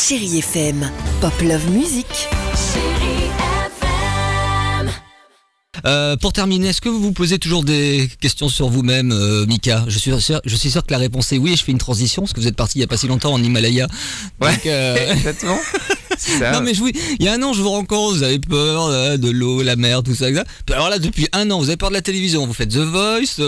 Chérie FM, Pop Love Music. Pour terminer, est-ce que vous vous posez toujours des questions sur vous-même, Mika ? Je suis sûr que la réponse est oui, et je fais une transition, parce que vous êtes parti il n'y a pas si longtemps en Himalaya. Ouais, Donc, exactement. C'est ça. Non mais il y a un an, je vous rencontre, vous avez peur de l'eau, la mer, tout ça, etc. Puis alors là, depuis un an, vous avez peur de la télévision, vous faites The Voice,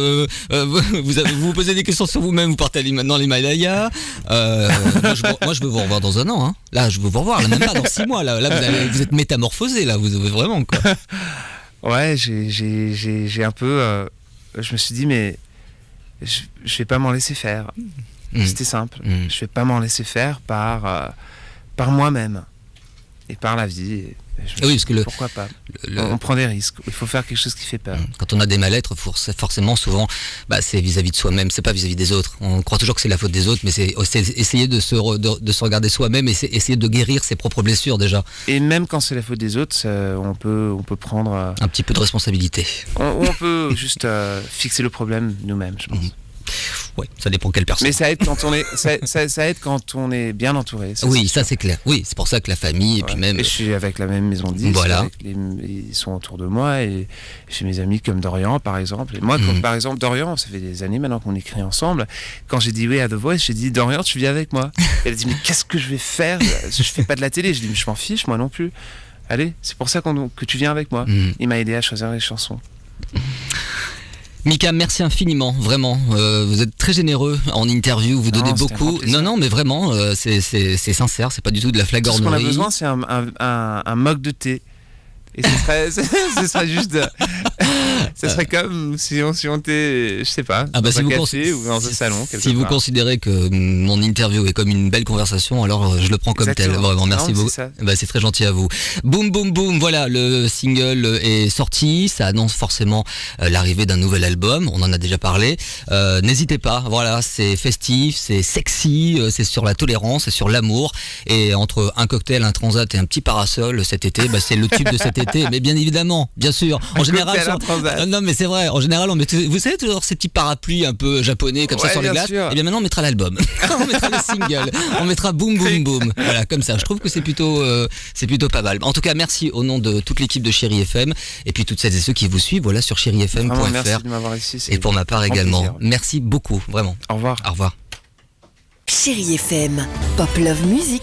vous posez des questions sur vous-même, vous partez dans l'Himalaya. Moi, je veux vous revoir dans un an. Hein. Là, je veux vous revoir, là, même pas dans 6 mois. Là vous êtes métamorphosé, là, vous vraiment quoi. Ouais, j'ai un peu... je me suis dit, mais je vais pas m'en laisser faire. C'était simple. Je vais pas m'en laisser faire par moi-même et par la vie. Et oui, parce que pourquoi pas on prend des risques. Il faut faire quelque chose qui fait peur. Quand on a des mal-être, forcément, souvent, c'est vis-à-vis de soi-même, c'est pas vis-à-vis des autres. On croit toujours que c'est la faute des autres, mais c'est essayer de se regarder soi-même et essayer de guérir ses propres blessures déjà. Et même quand c'est la faute des autres, on peut prendre... un petit peu de responsabilité. On peut juste fixer le problème nous-mêmes, je pense. Ouais, ça dépend quelle personne. Mais ça aide quand on est, ça aide quand on est bien entouré. Oui, ça c'est clair. Oui, c'est pour ça que la famille et puis même. Et je suis avec la même maison de disques. Voilà. Ils sont autour de moi et j'ai mes amis comme Dorian par exemple. Et moi, par exemple, Dorian, ça fait des années maintenant qu'on écrit ensemble. Quand j'ai dit oui à The Voice, j'ai dit Dorian, tu viens avec moi. Elle a dit mais qu'est-ce que je vais faire ? Je fais pas de la télé. Je dis mais je m'en fiche, moi non plus. Allez, c'est pour ça que tu viens avec moi. Il m'a aidé à choisir les chansons. Mika, merci infiniment, vraiment. Vous êtes très généreux en interview, vous donnez beaucoup. Non, mais vraiment, c'est sincère, c'est pas du tout de la flagornerie. Ce qu'on a besoin, c'est un mug de thé. Et ce serait juste... Ce serait comme si on était, je sais pas, dans un café ou dans un salon. Si vous considérez que mon interview est comme une belle conversation, alors je le prends comme tel. Vraiment, merci beaucoup. C'est très gentil à vous. Boum, boum, boum, voilà, le single est sorti. Ça annonce forcément l'arrivée d'un nouvel album. On en a déjà parlé. N'hésitez pas, voilà, c'est festif, c'est sexy, c'est sur la tolérance, c'est sur l'amour. Et entre un cocktail, un transat et un petit parasol cet été, c'est le tube de cet été. Mais bien évidemment, bien sûr. En général, non mais c'est vrai, en général on met vous savez toujours ces petits parapluies un peu japonais comme ça sur les glaces. Et bien maintenant on mettra l'album. On mettra le single, on mettra boum boum boum. Voilà, comme ça. Je trouve que c'est plutôt pas mal. En tout cas, merci au nom de toute l'équipe de Chérie FM et puis toutes celles et ceux qui vous suivent voilà sur chérifm.fr. Merci de m'avoir ici. Et pour ma part également. Plaisir. Merci beaucoup, vraiment. Au revoir. Au revoir. Chérie FM, Pop Love Music.